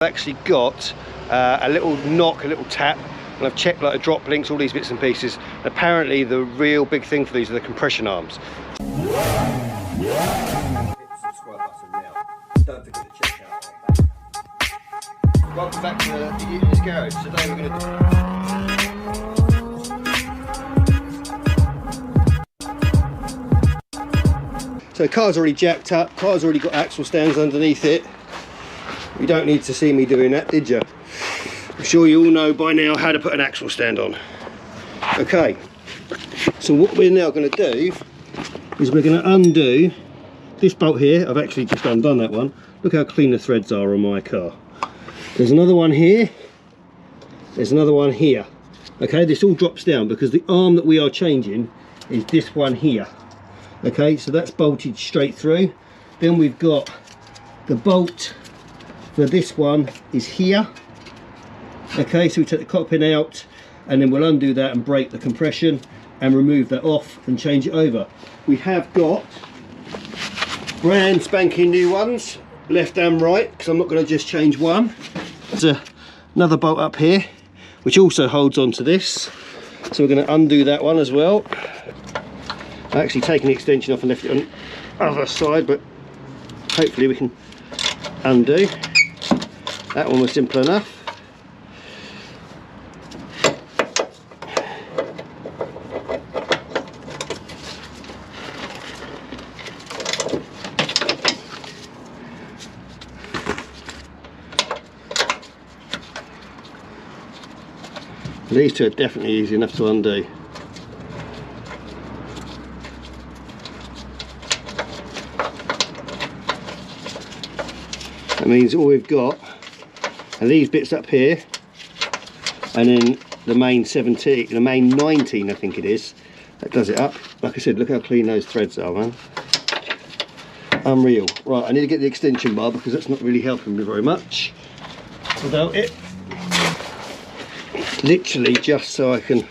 I've actually got a little knock, a little tap, and I've checked like the drop links, all these bits and pieces. Apparently the real big thing for these are the compression arms. Hit the subscribe button now. Don't forget to check out our back. Welcome back to the Utilist Garage. Today we're going to So the car's already jacked up, car's already got axle stands underneath it. You don't need to see me doing that, did you? I'm sure you all know by now how to put an axle stand on. Okay, so what we're now going to do is we're going to undo this bolt here. I've actually just undone that one. Look how clean the threads are on my car. There's another one here, there's another one here. Okay, this all drops down because the arm that we are changing is this one here. Okay, so that's bolted straight through. Then we've got the bolt for this one is here. Okay, so we take the cockpit out and then we'll undo that and break the compression and remove that off and change it over. We have got brand spanking new ones, left and right, because I'm not going to just change one. There's another bolt up here which also holds on to this, so we're going to undo that one as well. I actually taken the extension off and left it on the other side, but hopefully we can undo. That one was simple enough. These two are definitely easy enough to undo. That means all we've got are these bits up here, and then the main 17, the main 19 I think it is, that does it up. Like I said, look how clean those threads are, man. Unreal. Right, I need to get the extension bar because that's not really helping me very much without it. Literally just so I can,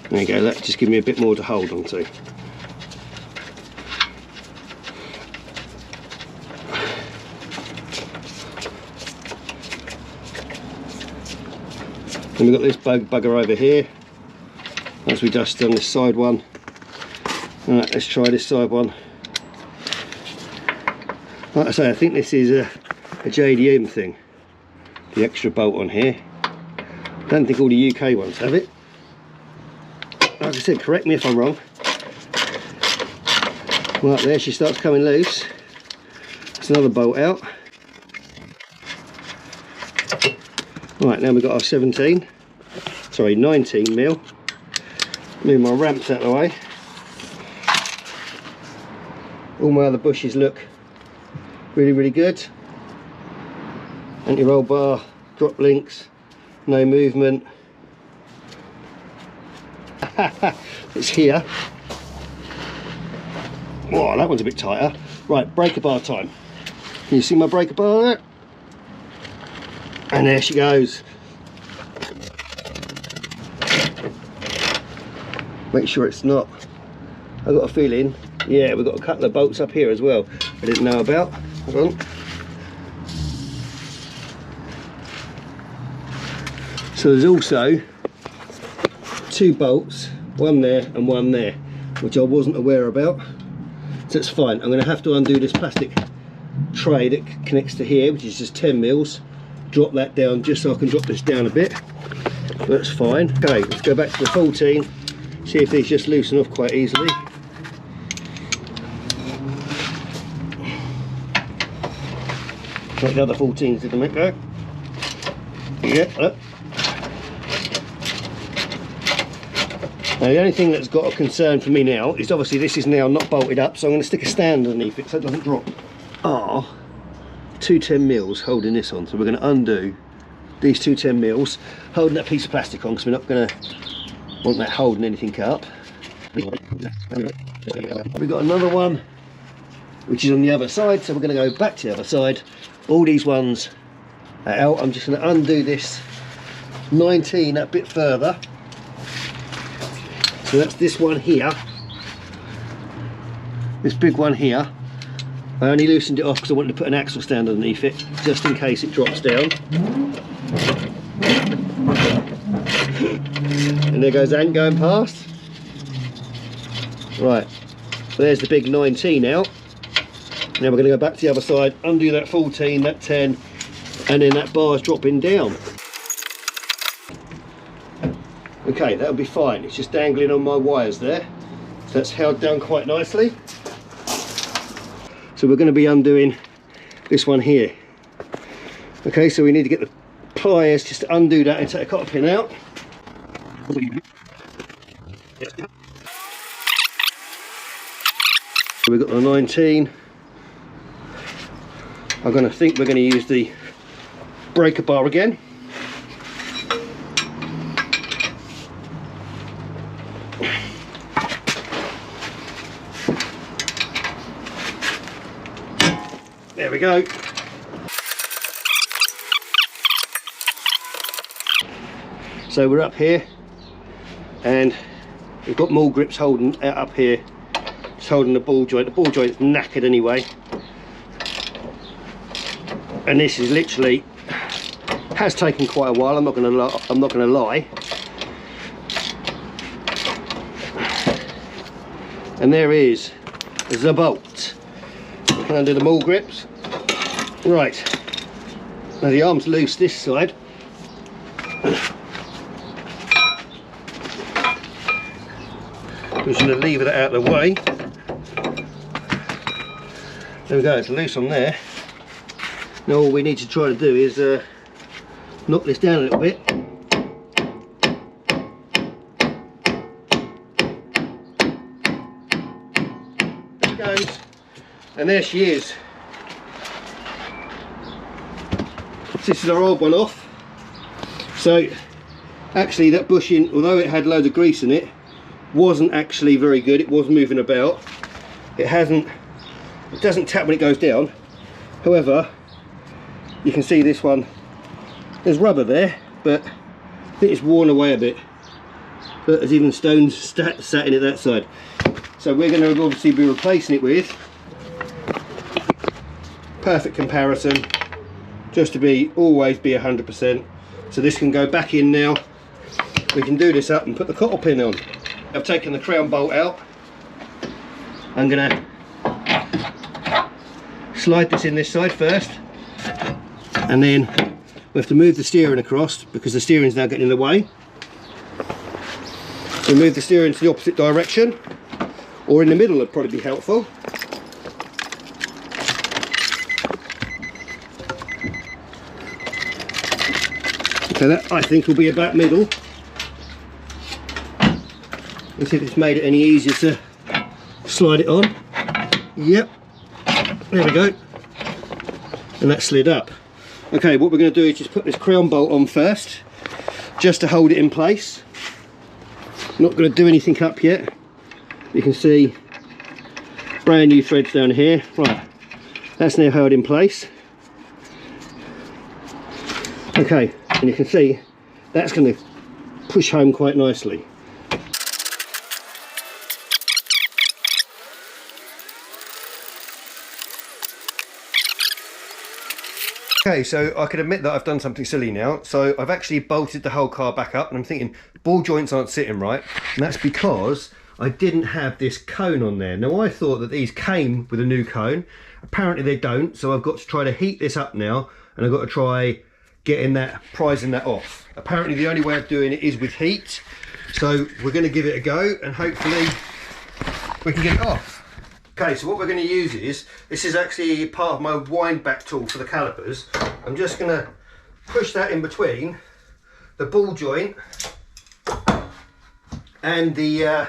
there you go, that just give me a bit more to hold on to. Then we've got this bugger over here, as we dust on this side one. Alright, let's try this side one. Like I say, I think this is a JDM thing, the extra bolt on here. I don't think all the UK ones have it. Like I said, correct me if I'm wrong. Right, there she starts coming loose. That's another bolt out. Right, now we've got our 19 mil. Move my ramps out of the way. All my other bushes look really, really good. Anti-roll bar, drop links. No movement. It's here. Oh, that one's a bit tighter. Right, breaker bar time. Can you see my breaker bar there? And there she goes. Make sure it's not. I've got a feeling. Yeah, we've got a couple of bolts up here as well I didn't know about. Hold on. So there's also two bolts, one there and one there, which I wasn't aware about. So it's fine. I'm going to have to undo this plastic tray that connects to here, which is just 10 mils. Drop that down just so I can drop this down a bit. That's fine. Okay, let's go back to the 14. See if these just loosen off quite easily. Like the other 14s did a minute ago. Yeah, look. Now the only thing that's got a concern for me now is obviously this is now not bolted up, so I'm going to stick a stand underneath it so it doesn't drop. Are two 10 mils holding this on, so we're going to undo these two 10 mils, holding that piece of plastic on because we're not going to want that holding anything up. We've got another one which is on the other side, so we're going to go back to the other side. All these ones are out. I'm just going to undo this 19 that bit further. So that's this one here, this big one here, I only loosened it off because I wanted to put an axle stand underneath it, just in case it drops down. And there goes Ant going past. Right, there's the big 19 out. Now we're going to go back to the other side, undo that 14, that 10, and then that bar's dropping down. Okay, that'll be fine. It's just dangling on my wires there. So that's held down quite nicely. So we're going to be undoing this one here. Okay, so we need to get the pliers just to undo that and take the cotter pin out. So we've got the 19. I'm going to think we're going to use the breaker bar again. There we go. So we're up here and we've got more grips holding out up here. It's holding the ball joint. The ball joint's knackered anyway. And this is literally, has taken quite a while, I'm not going to lie. And there is the bolt. Can undo the mall grips. Right, now the arm's loose this side. We're just going to lever that out of the way. There we go, it's loose on there. Now all we need to try to do is knock this down a little bit. There it goes. And there she is. This is our old one off. So actually that bushing, although it had loads of grease in it, wasn't actually very good. It was moving about. It doesn't tap when it goes down. However, you can see this one, there's rubber there, but I think it's worn away a bit. But there's even stones sat in it that side. So we're going to obviously be replacing it with perfect comparison, just to always be 100%. So this can go back in now. We can do this up and put the cotter pin on. I've taken the crown bolt out. I'm going to slide this in this side first, and then we have to move the steering across because the steering's now getting in the way. So move the steering to the opposite direction, or in the middle would probably be helpful. So that I think will be about middle. Let's see if it's made it any easier to slide it on. Yep, there we go. And that slid up. Okay, what we're going to do is just put this crown bolt on first, just to hold it in place. Not going to do anything up yet. You can see brand new threads down here. Right, that's now held in place. Okay, and you can see that's going to push home quite nicely. Okay, so I can admit that I've done something silly now. So I've actually bolted the whole car back up, and I'm thinking ball joints aren't sitting right, and that's because I didn't have this cone on there. Now I thought that these came with a new cone. Apparently they don't, so I've got to try to heat this up now, and I've got to try prizing that off. Apparently the only way of doing it is with heat, so we're going to give it a go and hopefully we can get it off. Okay, so what we're going to use is, this is actually part of my wind back tool for the calipers. I'm just going to push that in between the ball joint and the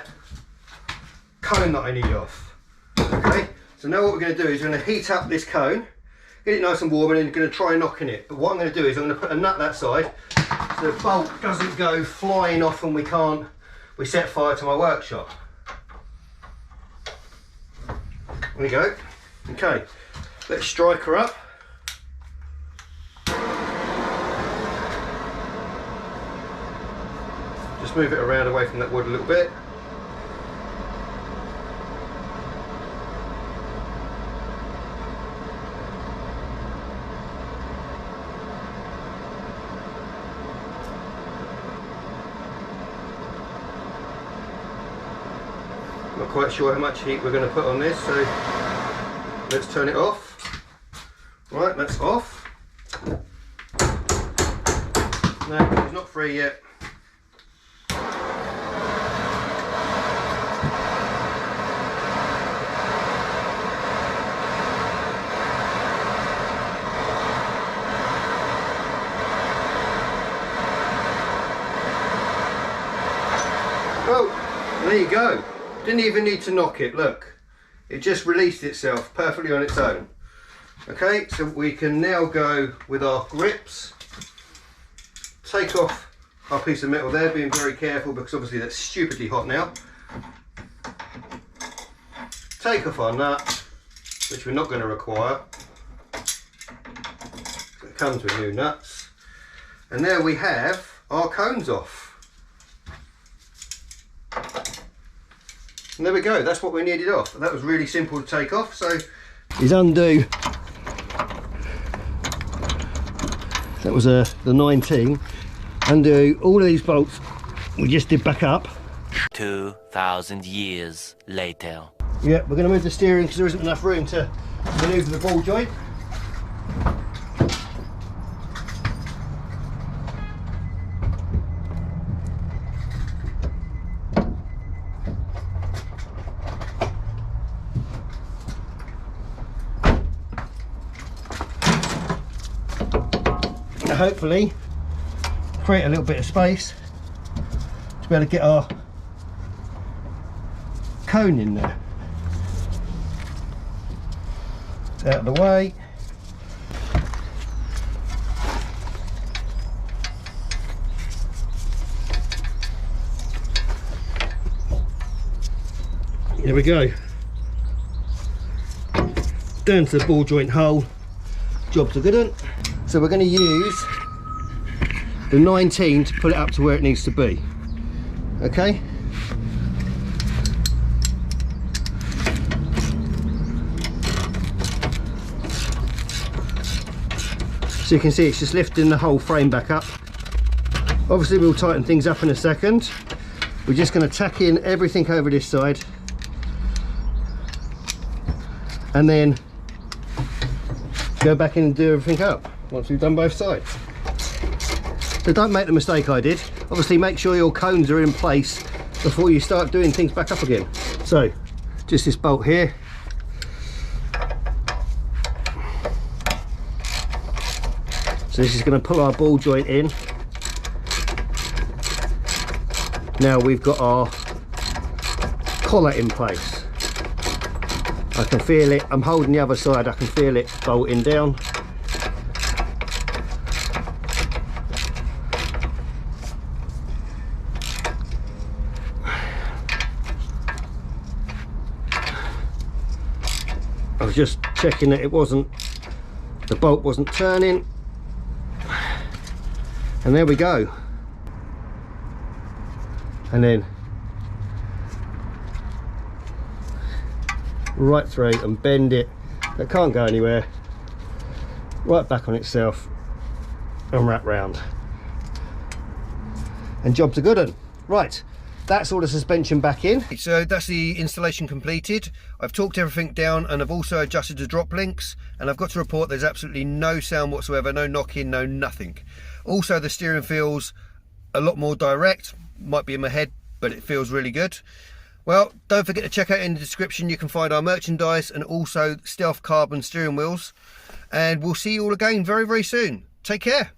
cone that I need off. Okay, so now what we're going to do is we're going to heat up this cone, get it nice and warm, and then going to try knocking it. But what I'm going to do is I'm going to put a nut that side so the bolt doesn't go flying off and we set fire to my workshop. There we go. Okay, let's strike her up. Just move it around away from that wood a little bit. Not quite sure how much heat we're going to put on this, so let's turn it off. Right, that's off. No, it's not free yet. Oh, there you go. Didn't even need to knock it, look. It just released itself perfectly on its own. Okay, so we can now go with our grips. Take off our piece of metal there, being very careful because obviously that's stupidly hot now. Take off our nut, which we're not going to require. It comes with new nuts. And there we have our cones off. And there we go, that's what we needed off. That was really simple to take off, so is undo. That was the 19. Undo all of these bolts we just did back up. 2,000 years later. Yeah, we're going to move the steering because there isn't enough room to manoeuvre the ball joint. Hopefully create a little bit of space to be able to get our cone in there. It's out of the way. There we go. Down to the ball joint hole. Job's a good one. So we're going to use the 19 to pull it up to where it needs to be. Okay? So you can see it's just lifting the whole frame back up. Obviously we'll tighten things up in a second. We're just going to tack in everything over this side. And then go back in and do everything up once we've done both sides. So don't make the mistake I did. Obviously make sure your cones are in place before you start doing things back up again. So just this bolt here. So this is going to pull our ball joint in. Now we've got our collar in place. I can feel it. I'm holding the other side. I can feel it bolting down. I was just checking that the bolt wasn't turning. And there we go. And then right through and bend it. That can't go anywhere. Right back on itself and wrap round. And job's a good one. Right, that's all the suspension back in. So that's the installation completed. I've torqued everything down and I've also adjusted the drop links, and I've got to report there's absolutely no sound whatsoever, no knocking, no nothing. Also the steering feels a lot more direct. Might be in my head, but it feels really good. Well, don't forget to check out in the description. You can find our merchandise and also Stealth Carbon steering wheels. And we'll see you all again very, very soon. Take care.